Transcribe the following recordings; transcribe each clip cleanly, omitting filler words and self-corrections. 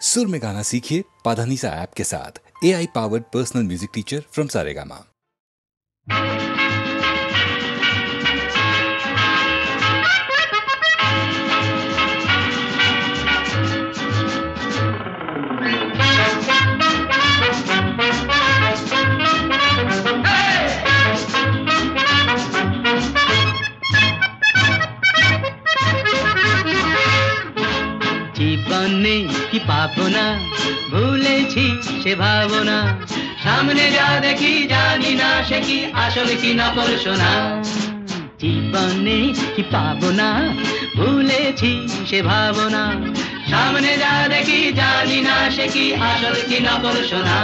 सुर में गाना सीखिए पाधानीसा ऐप के साथ। AI powered personal music teacher from Saregama. জীবনে কি পাবো না, ভুলেছি সে ভাবনা। সামনে যা দেখি জানি না সে কি আসল কি নকল সোনা। জীবনে কি পাবো না, ভুলেছি সে ভাবনা। সামনে যা দেখি জানি না সে কি আসল কি নকল সোনা।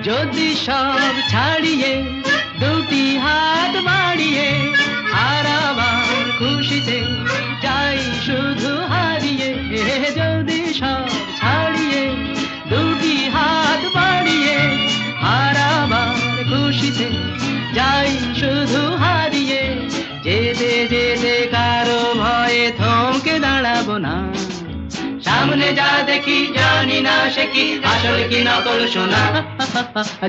যদি সব ছাড়িয়ে দুটি হাত বাড়িয়ে আর আবার খুশিতে যাই শুধু হারিয়ে। যদি সব ছাড়িয়ে দুটি হাত বাড়িয়ে আর আবার খুশিতে যাই শুধু হারিয়ে। যেতে যেতে কারো ভয়ে থমকে দাঁড়াবো না। সামনে যা দেখি জানি না সে কি আসল কি নকল সোনা।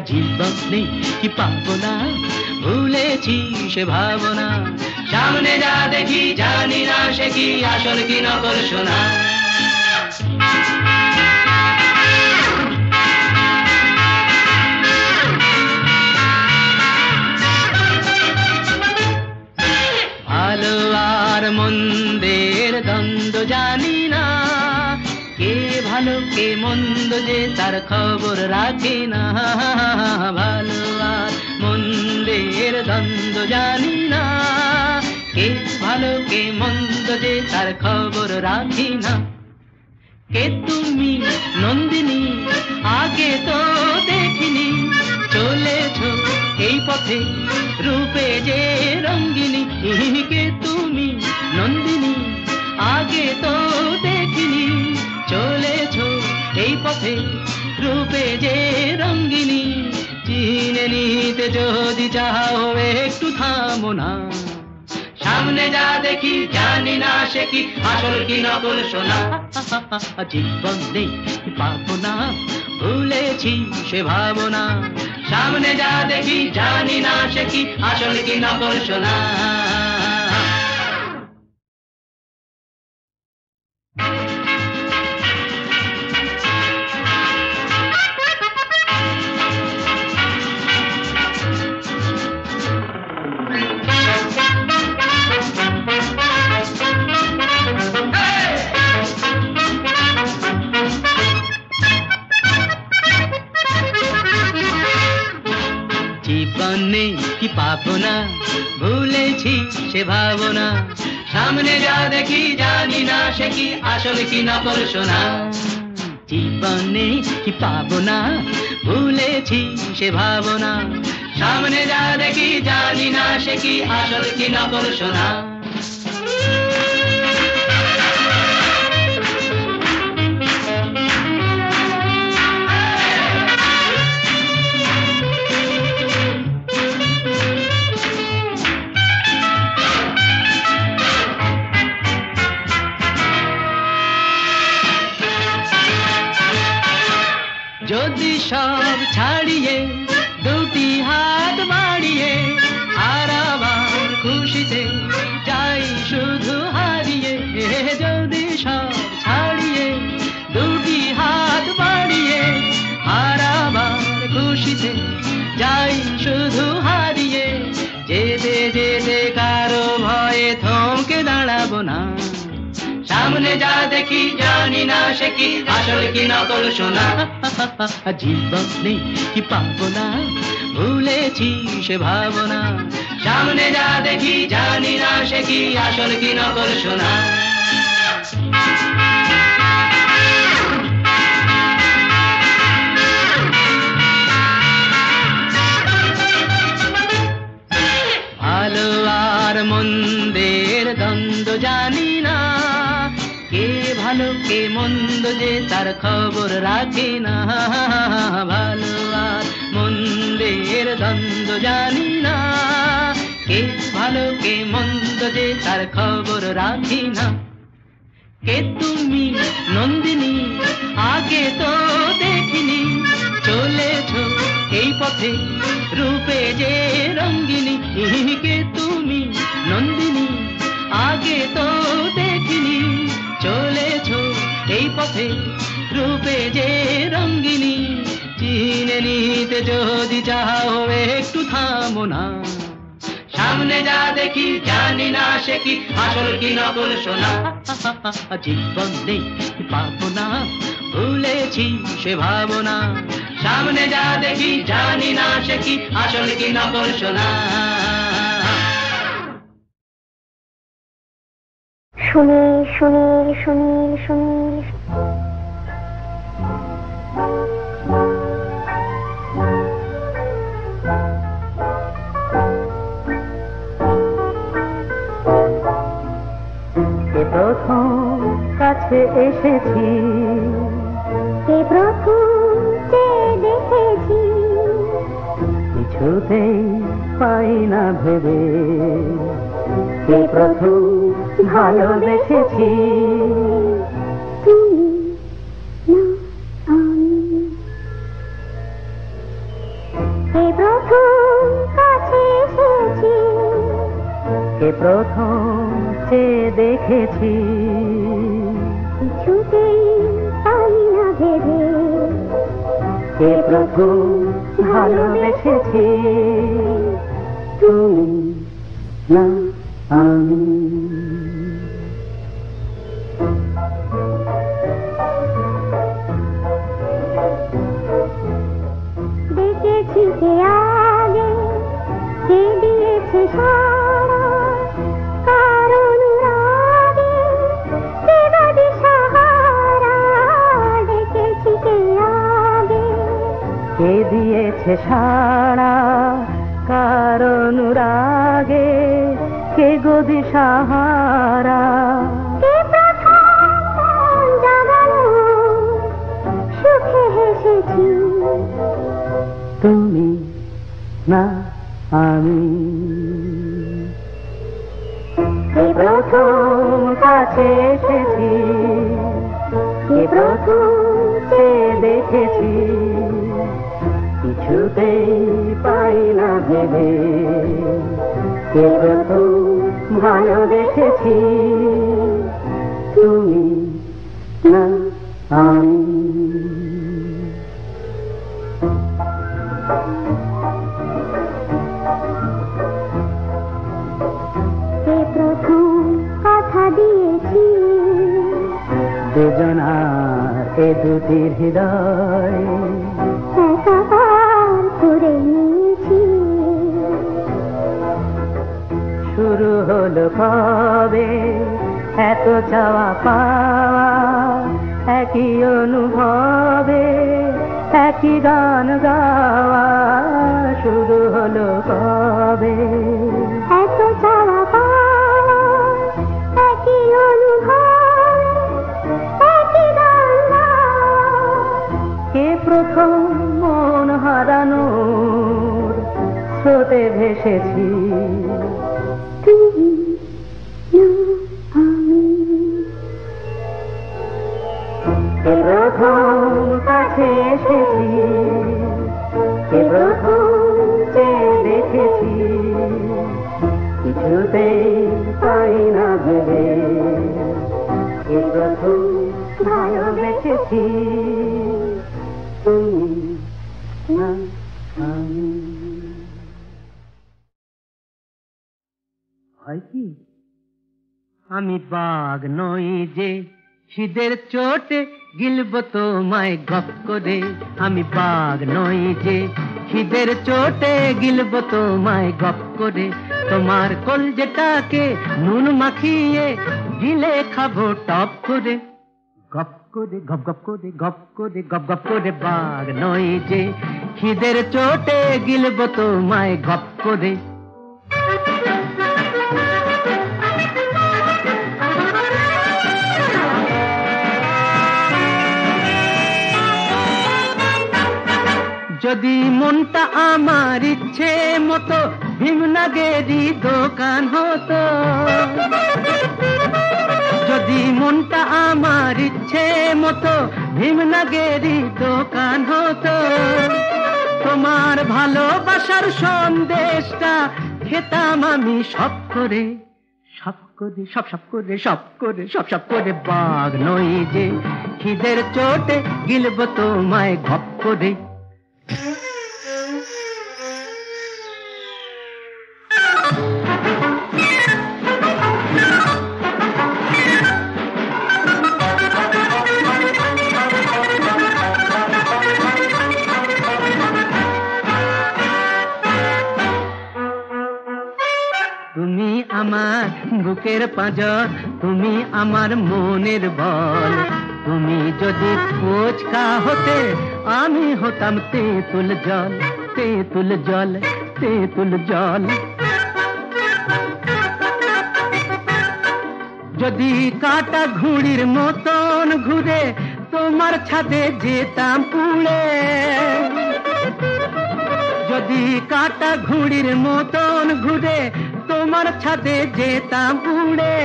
জীবনে কি পাবো না, ভুলেছি সে ভাবনা। সামনে যা দেখি জানি না সে কি আসল কি নকল সোনা। ভালো আর মন্দের দ্বন্দ্ব জানি না, কে ভালো কে মন্দ যে তার খবর রাখে না। ভালো আর মন্দের দ্বন্দ্ব জানি না, কে ভালো কে মন্দ যে তার খবর রাখি না। কে তুমি নন্দিনী, আগে তো দেখিনি, চলেছ এই পথে রূপে যে রঙ্গিনী। কে তুমি নন্দিনী, আগে তো দেখিনি, চলেছ এই পথে রূপে যে রঙ্গিনী। চিনে নিতে যদি চাও একটু থামো না। সামনে যা দেখি জানি না সে কি আসল কি নকল সোনা। জীবনে কি পাবো না, ভুলেছি সে ভাবনা। সামনে যা দেখি জানি না সে কি আসল কি নকল সোনা। জীবনে কি পাবো না, ভুলেছি সে ভাবনা। সামনে যা দেখি জানি না সে কি আসল কি নকল সোনা। জীবনে কি পাবো না, ভুলেছি সে ভাবনা। সামনে যা দেখি জানি না সে কি আসল কি নকল সোনা। যদি সব ছাড়িয়ে দুটি হাত বাড়িয়ে আর আবার খুশিতে যাই শুধু হারিয়ে। যদি সব ছাড়িয়ে দুটি হাত বাড়িয়ে আর আবার খুশিতে যাই শুধু হারিয়ে। যেতে যেতে কারো ভয়ে থমকে দাঁড়াবো না। সামনে যা দেখি জানি না সে কি আসল কি নকল সোনা। জীবনে কি পাবো না, ভুলেছি সে ভাবনা। সামনে যা দেখি জানি না সে কি আসল কি নকল সোনা। ভালো আর আর মন্দের দ্বন্দ্ব জানি না, কে ভালো কে মন্দ যে তার খবর রাখি না। ভালো আর মন্দের দ্বন্দ্ব জানি না, কে ভালো কে মন্দ যে তার খবর রাখি না। কে তুমি নন্দিনী আগে তো দেখিনি, চলেছ এই পথে রূপে যে রঙ্গিনী। কে তুমি নন্দিনী আগে তো দেখিনি, চলেছ এই পথে রূপে যে রঙ্গিনী। চিনে নিতে যদি চাও একটু থামো না, সামনে যা দেখি জানি না সে কি আসল কি নকল সোনা। জীবন নেই পাবো না, ভুলেছি সে ভাবনা, সামনে যা দেখি জানি না সে কি আসল কি নকল সোনা। সুনীল সুনীল সুনীল সুনীল প্রথম কাছে এসেছি, কে প্রথম দেখেছি, কিছুতেই পাই না ভেবে, কে প্রথম ভালোবেসেছি। তুমি না আমি, কে প্রথম কাছে এসেছি, কে প্রথম দেখেছি, কিছুতেই পাই না ভেবে, কে প্রথম ভালোবেসেছি। তুমি না আমি। দেখেছি কে আগে, কে দিয়েছে সারা, কারণ রাগে কে বাদে সাহারা। দেখেছি কে আগে, কে দিয়েছে সাড়া, কারণ রাগে কে গদি সাহারা। কে প্রথম মন জাগালো, সুখে হেসেছি, তুমি না আমি। কে প্রথম কাছে এসেছি, কে প্রথম দেখেছি, কিছুতেই পাই না ভেবে, কে প্রথম ভালোবেসেছি। তুমি না আমি। কে প্রথম কথা দিয়েছি, দুজনার এ দুটি হৃদয় একাকার করে নিয়েছি। শুরু হলো কবে এত চাওয়া পাওয়া, একই অনুভবে একই গান গাওয়া। শুরু হলো কবে এত চাওয়া পাওয়া, একই অনুভব, একই গান গাওয়া। কে প্রথম মন হারানোর স্রোতে ভেসেছি, তুমি না আমি। কে প্রথম কাছে এসেছি, কে প্রথম দেখেছি, কিছুতেই পাই না ভেবে, কে প্রথম ভালোবেসেছি। তুমি না আমি। হয় কি আমি বাঘ নই যে খিদের চোটে গিলব তোমায় গপ করে। আমি বাঘ নই যে খিদের চোটে গিলব তোমায় গপ করে। তোমার কলজেটাকে নুন মাখিয়ে গিলে খাবো টপ করে। গপ করে গপ গপ করে গপ করে গপ গপ করে। বাঘ নই যে খিদের চোটে গিলব তোমায় গপ করে। যদি মনটা আমার ইচ্ছে মতো ভীমনাগেরি দোকান হতো, যদি মনটা আমার ইচ্ছে মতো ভীমনাগেরি দোকান হতো, তোমার ভালোবাসার সন্দেশটা খেতাম আমি সব করে, সব করে, সব সব করে, সব করে, সব সব করে। বাঘ নই যে খিদের চোটে গিলব তোমায় ঘপ করে। তুমি আমার বুকের পাঁজর, তুমি আমার মনের বল, তুমি যদি ফুচকা হতে আমি হতাম তেঁতুল জল, তেঁতুল জল, তেঁতুল জল। যদি কাটা ঘুড়ির মতন ঘুরে তোমার ছাদে যেতাম উড়ে, যদি কাটা ঘুড়ির মতন ঘুরে তোমার ছাদে যেতাম উড়ে,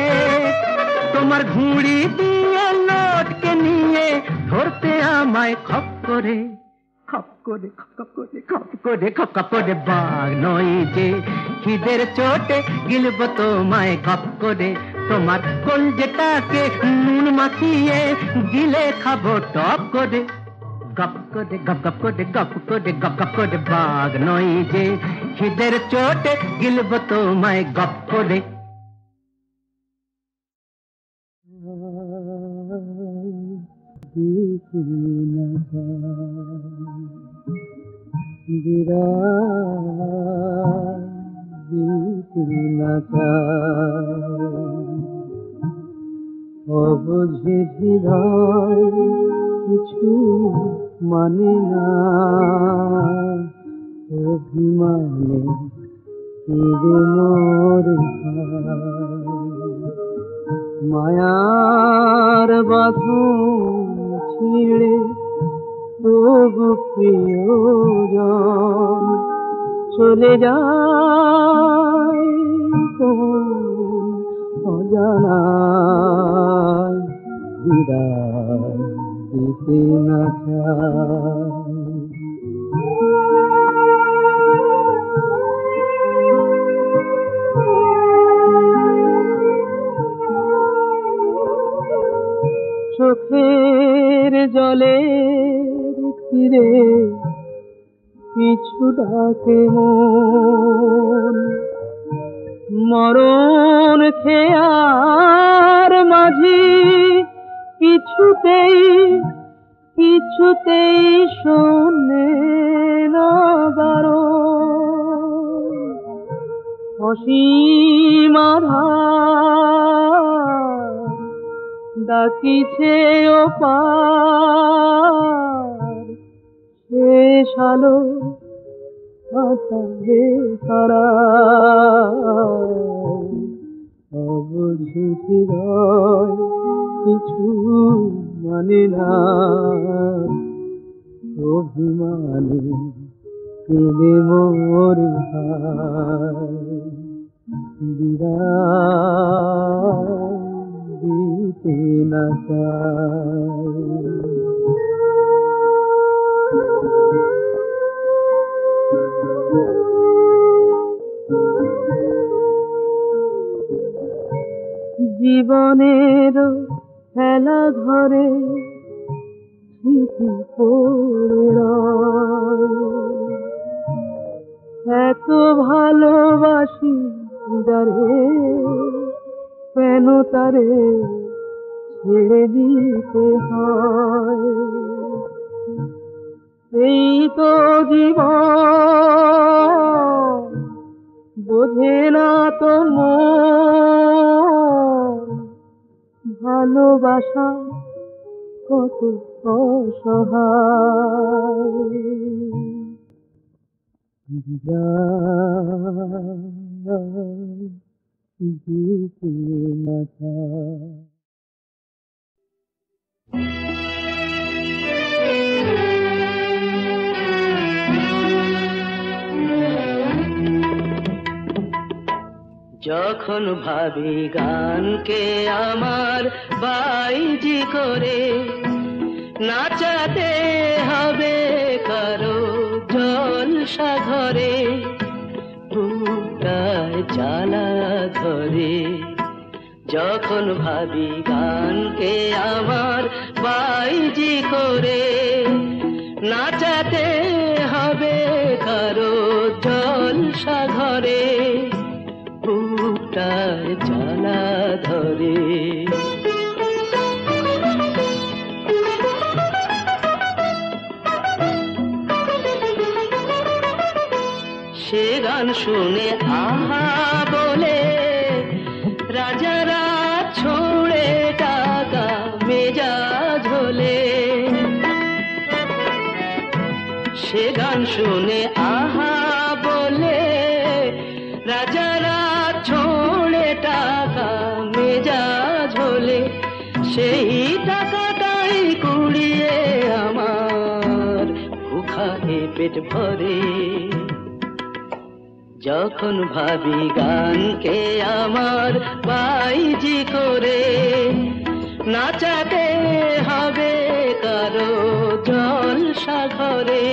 তোমার ঘুড়ি দিয়ে লটকে নিয়ে ধরতে আমায় খপ করে, খপ করে, খপ করে, খপ করে, খপ খপ করে। বাঘ নই যে খিদের চোটে গিলব তোমায় গপ করে, তোমার কলজেটাকে নুন মাখিয়ে গিলে খাবো টপ করে, গপ করে, গপ গপ করে, গপ করে, গপ গপ করে। বাঘ নই যে খিদের চোটে গিলব তোমায় গপ করে। অবুঝে হৃদয় কিছু মানে না, অভিমানে কেঁদে মরে মায়ার বাঁধন ছিঁড়ে তবু প্রিয়জন চলে যায় কোন অজানায়, বিদায় দিতে না চায়। চোখের জলের তীরে পিছু ডাকে মন, মরণ খেয়ার মাঝি কিছুতেই কিছুতেই শোনে না বারণ, অসীম আধার ডাকিছে ওপার, শেষ আলো আকাশে তারা, অবুঝে হৃদয় কিছু মানে না, অভিমানে কেঁদে মরে বিদায় দিতে না চায়। জীবনের খেলা ঘরে স্মৃতি পড়ে রয়, এত ভালোবাসি যারে কেন তারে ছেড়ে দিতে হয়, এই তো জীবন বোঝে না তো মন, ভালোবাসা কত অসহায়, বিদায় দিতে না চায়। যখন ভাবি গানকে আমার বাইজি করে নাচাতে হবে কারো জলসা ঘরে, বুকটায় জ্বালা ধরে। যখন ভাবি গানকে আমার বাইজি করে নাচাতে হবে কারো জলসা ঘরে, বুকটায় জ্বালা ধরে। সে গান শুনে আহা বলে রাজারা ছোড়ে টাকা মেজাজ হলে। সে গান শুনে আহা বলে রাজারা ছোড়ে টাকা মেজাজ হলে, সেই টাকাটাই কুড়িয়ে আমার ভুখায় পেট ভরে। যখন ভাবি গানকে আমার বাইজি করে নাচাতে হবে কারো জলসা ঘরে,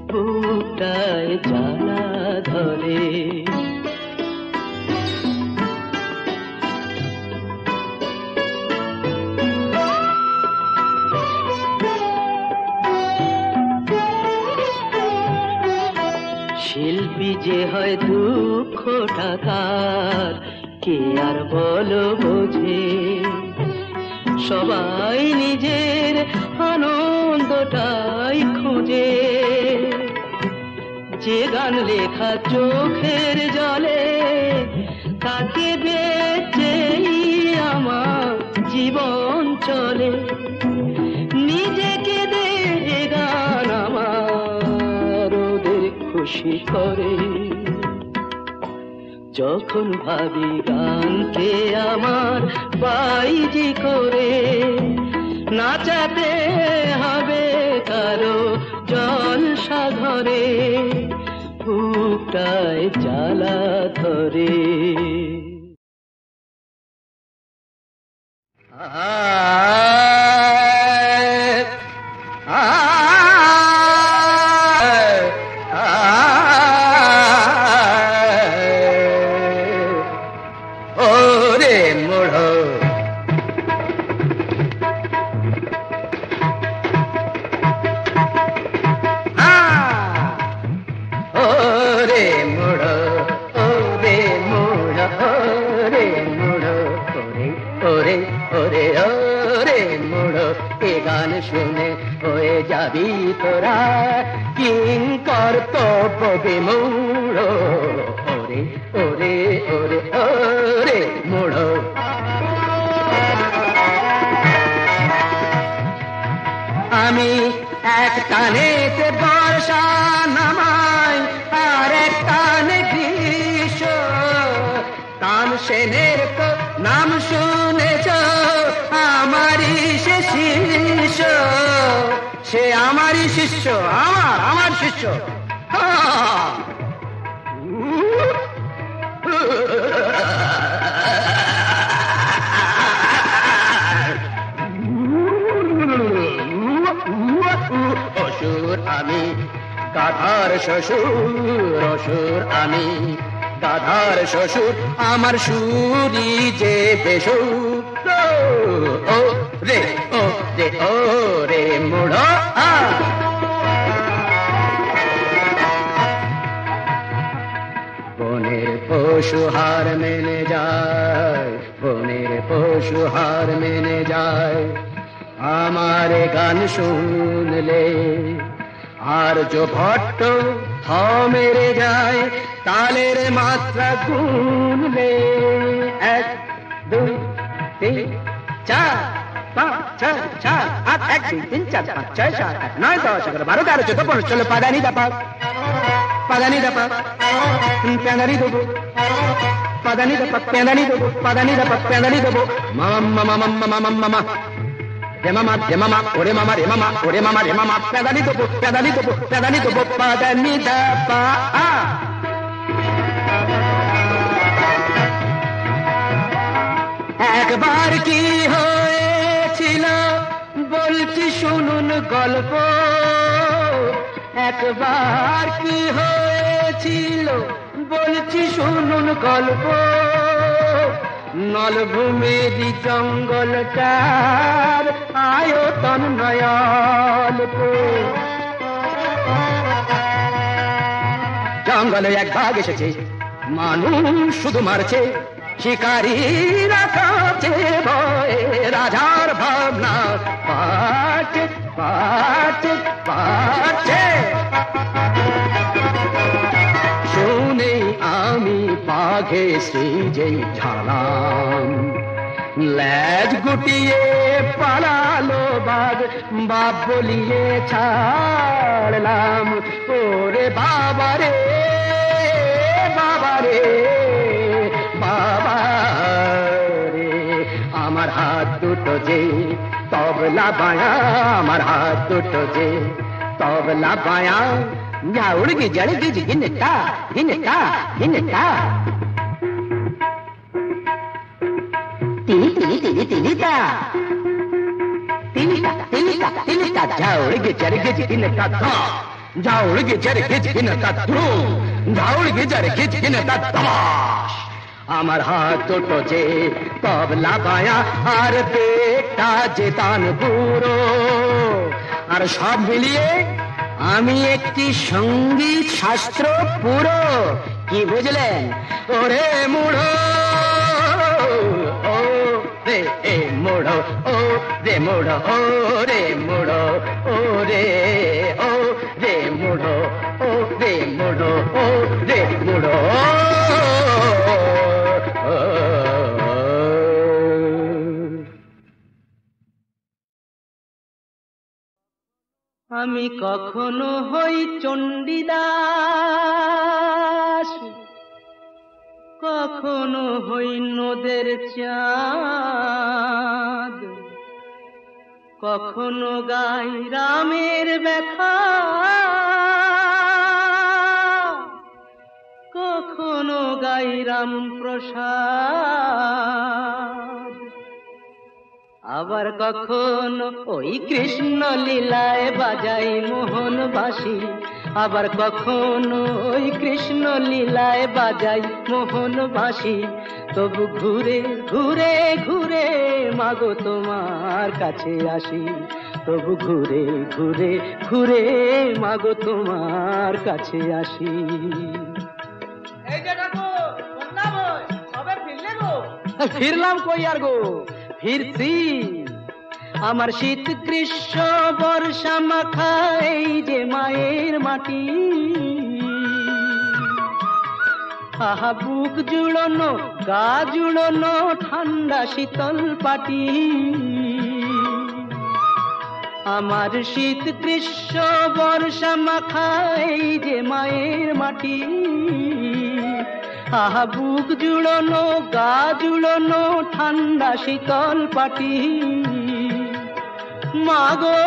বুকটায় জ্বালা ধরে। শিল্পী যে হয় দুঃখ টাকার কে আর বলো বোঝে, সবাই নিজের আনন্দটাই খোঁজে। যে গান লেখা চোখের জলে তাকে বেচেই আমার জীবন চলে। নিজেকে দে গান আমার ওদের খুশি করে। যখন ভাবি গানকে আমার বাইজি করে নাচাতে হবে কারো জলসা ঘরে, বুকটায় জ্বালা ধরে। শুনে হয়ে যাবি তোরা কিঙ্কর তব বিমূঢ়। ওরে ওরে ওরে ওরে মূঢ়। আমি এক টানেতে বর্ষা নামাই আর এক টানে গ্রীষ্ম। তানসেনের তো নাম শুনেছ, আমারই সে শিষ্য। সে আমারই শিষ্য, আমার শিষ্য। অসুর আমি গাধার শ্বশুর, অসুর আমি গাধার শ্বশুর। আমার সুরি যে বেসুর। ও রে ও রে ও রে মুড়। বনের পশু হার মেনে যায়, বনের পশু হার মেনে যায় আমার গান শুনলে। আর जो ভট্ট থ মেরে যায় তালের মাত্রা গুনলে। 1 2 3 4 5 6 7 8 1 2 3 4 5 6 7 8 9 10 11 12 13 14 15 চলো পাদানি দাপা পাদানি দাপা প্যাদানি দেবো পাদানি দাপা প্যাদানি দেবো পাদানি দাপা প্যাদানি দেবো। মামা মামা মামা মামা রে মামা রে মামা ওরে মামা রে মামা ওরে মামা রে মামা প্যাদানি দেবো প্যাদানি দেবো প্যাদানি দেবো পাদানি দাপা। গল্প একবার কি হয়েছিল বলছি শুনুন গল্প নলভূমির জঙ্গলটার আয়তন নয়ল্প জঙ্গলে এক বাঘ এসেছে মানুষ শুধু মারছে শিকারীরা কাছে ভয়ে রাজার ভাবনা পাচ্ছে পাচ্ছে পাচ্ছে শুনে আমি বাঘে সেজেই ঝালাম লেজ গুটিয়ে পালালো বাঘ বাপ বলিয়ে ছাড়লাম ওরে বাবারে বাবারে বাবারে আমার হাত দুটো যে তবলা বায়া আমার হাত দুটো যে তবলা বায়া যা উড়গি জড়গি गिनता गिनता गिनता तिली तिली तिली तिलीता तिलीता तिलीता तिलीता जा उड़गि जड़गि गिनता धा जा उड़गि जड़गि गिनता धू जा उड़गि जड़गि गिनता धमाश আমার হাত দুটো যে তবলা বায়া আর পেটটা যে তান বুড়ো আর সব মিলিয়ে আমি একটি সঙ্গীত শাস্ত্র পুরো কি বুঝলেন ওরে মুড়ো ও রে এ মুড়ো ও রে মুড়ো ও রে মুড়ো ও রে ও রে মুড়ো ও রে মুড়ো ও রে মুড়ো আমি কখনো হই চণ্ডীদাস কখনো হই নদের চাঁদ কখনো গাই রামের ব্যথা কখনো গাই রাম প্রসাদ আবার কখনো ওই কৃষ্ণ লীলায় বাজাই মোহন বাঁশি আবার কখনো ওই কৃষ্ণ লীলায় বাজাই মোহন বাঁশি তবু ঘুরে ঘুরে ঘুরে মাগো তোমার কাছে আসি তবু ঘুরে ঘুরে ঘুরে মাগো তোমার কাছে আসি এই যে দেখো বন্যা বই কবে ফিরলে গো ফিরলাম কই আর গো ফিরছি আমার শীত গ্রীষ্ম বর্ষা মাখা এই যে মায়ের মাটি আহা বুক জুড়োনো গা জুড়োনো ঠান্ডা শীতল পাটি আমার শীত গ্রীষ্ম বর্ষা মাখা এই যে মায়ের মাটি আহা বুক জুড়োনো গা জুড়োনো ঠান্ডা শীতল পাটি মাগো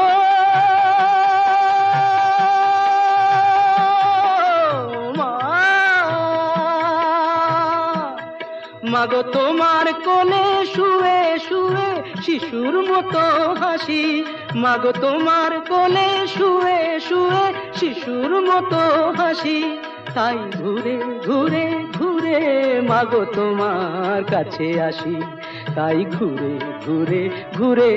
মাগো তোমার কোলে শুয়ে শুয়ে শিশুর মতো হাসি মাগো তোমার কোলে শুয়ে শুয়ে শিশুর মতো হাসি তাই ঘুরে ঘুরে ঘুরে মাগো তোমার কাছে আসি তাই ঘুরে ঘুরে ঘুরে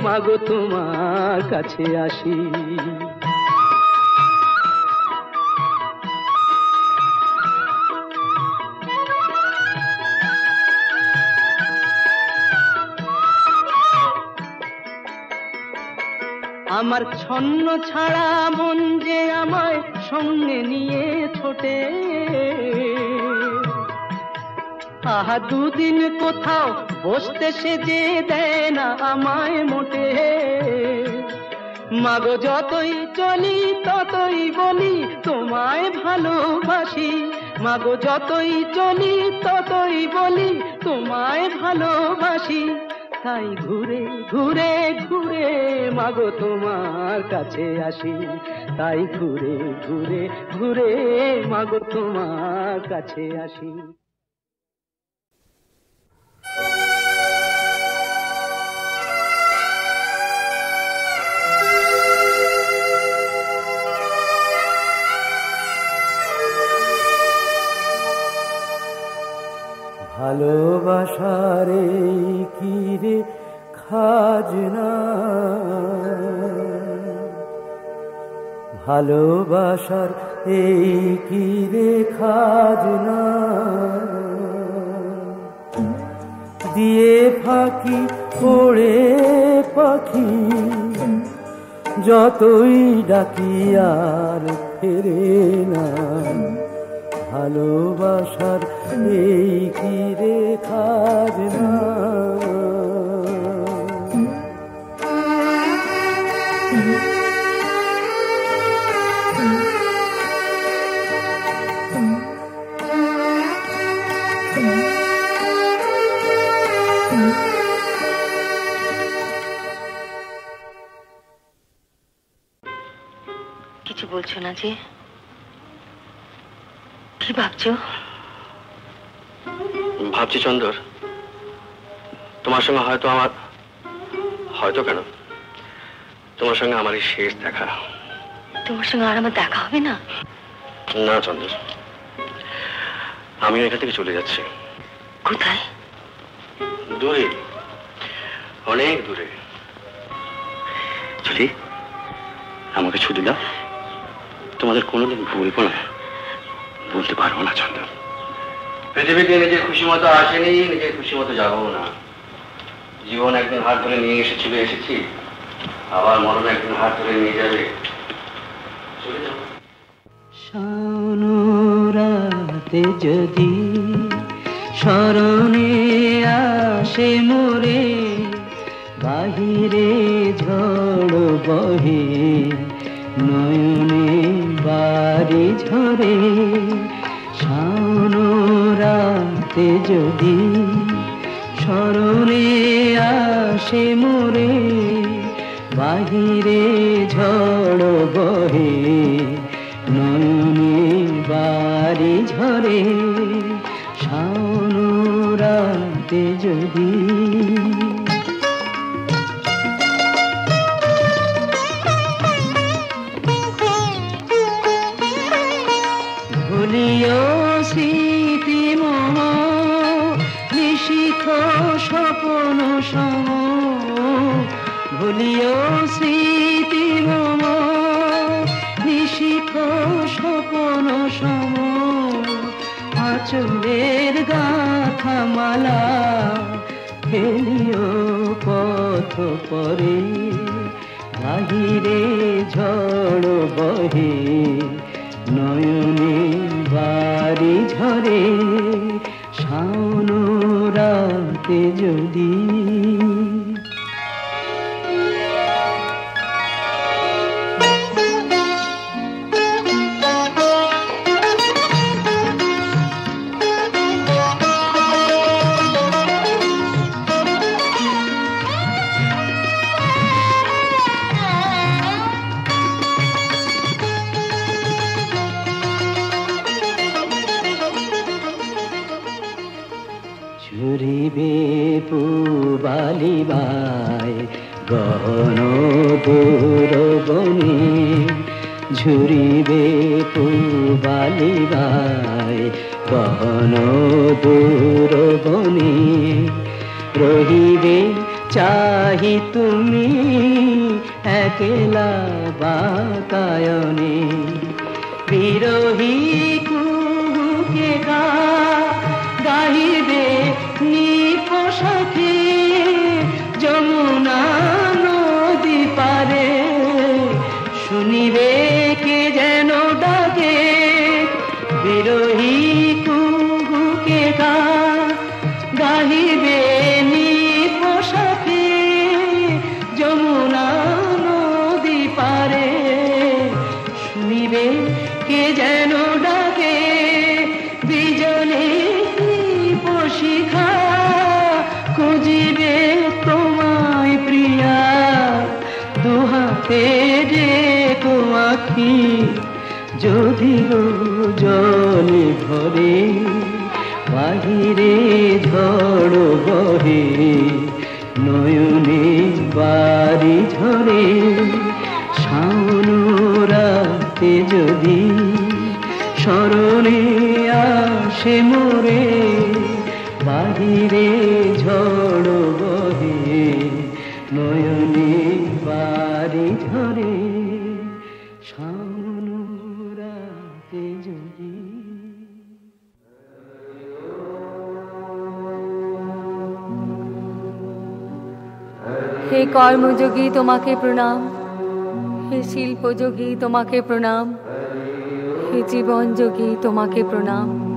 মাগো তোমার কাছে আসি আমার ছন্ন ছাড়া মন যে আমায় সঙ্গে নিয়ে ছোটে আহা দুদিন কোথাও বসতে সে যে দেয় না আমায় মোটে মাগো যতই চলি ততই বলি তোমায় ভালোবাসি মাগো যতই চলি ততই বলি তোমায় ভালোবাসি তাই ঘুরে ঘুরে ঘুরে মাগো তোমার কাছে আসি তাই ঘুরে ঘুরে ঘুরে মাগো তোমার কাছে আসি ভালোবাসার কি রে খাজনা, ভালোবাসার এই কি রে খাজনা, দিয়ে ফাঁকি ওড়ে পাখি যতই ডাকি আর ফেরে না, ভালোবাসার এই কি রে খাজনা। কিছু বলছো না যে? কি ভাবছো? ভাবছি চন্দর, তোমার সঙ্গে হয়তো আমার, হয়তো কেন, তোমার সঙ্গে আমার এই শেষ দেখা। তোমার সঙ্গে আর আমার দেখা হবে না? না চন্দর, আমি এখান থেকে চলে যাচ্ছি। কোথায়? দূরে, অনেক দূরে। চলি, আমাকে ছুটি দাও। তোমাদের কোনোদিন ভুলবো না, বলতে পারবো না চন্দর। পৃথিবীতে নিজের খুশি মতো আসেনি, নিজের খুশি মতো যাবো না। জীবন একদিন হাত ধরে নিয়ে এসেছিল, এসেছি, আবার মরণ একদিন হাত ধরে নিয়ে যাবে, চলে যাবো। শাওন রাতে যদি স্মরণে আসে মোরে, বাহিরে ঝড় বহে নয়নে বাড়ি ঝরে। শাওন রাতে যদি স্মরণে আসে মোরে, বাহিরে ঝড় বহে নয়নে বাড়ি ঝরে। শাওন রাতে যদি ভুলিও স্মৃতি মোহ নিশিখ স্বপন সম, ভুলিও স্মৃতি মোহ নিশিখ স্বপন সম। আঁচলের গাথা মালা ফেলিও পথ পরে, বাহিরে ঝড় বহে নয়নে বাড়ি ঝরে। শাওন রাতে যদি ঝুরিবে পুবালিবায় গহন দূর বনে, ঝুরিবে পুবালিবায় গহন দূর বনে। রহিবে চাহি তুমি একলা বাতায়নে, বিরহী কুহুকে গাহিবে নিপসাথে যমুনা নদী পারে। শুনিবে কে যেন ডাকে বিরহী কুহুকে গাহিবে নিপসাথে যমুনা নদী পারে। শুনিবে কে যেন ডাকে বিজনে শিখা খুঁজিবে তোমায় প্রিয়া। দুহাতে ডেকো আখি যদি জলে ভরে, বাহিরে ঝড় বহে নয়নে বাড়ি ঝরে। শাওন রাতে যদি স্মরণে আসে মোরে, বাহিরে ঝড় বহে নয়নে বাড়ি ঝরে শাওন রাতে যদি হে কর্মযোগী তোমাকে প্রণাম, হে শিল্পযোগী তোমাকে প্রণাম, হে জীবনযোগী তোমাকে প্রণাম।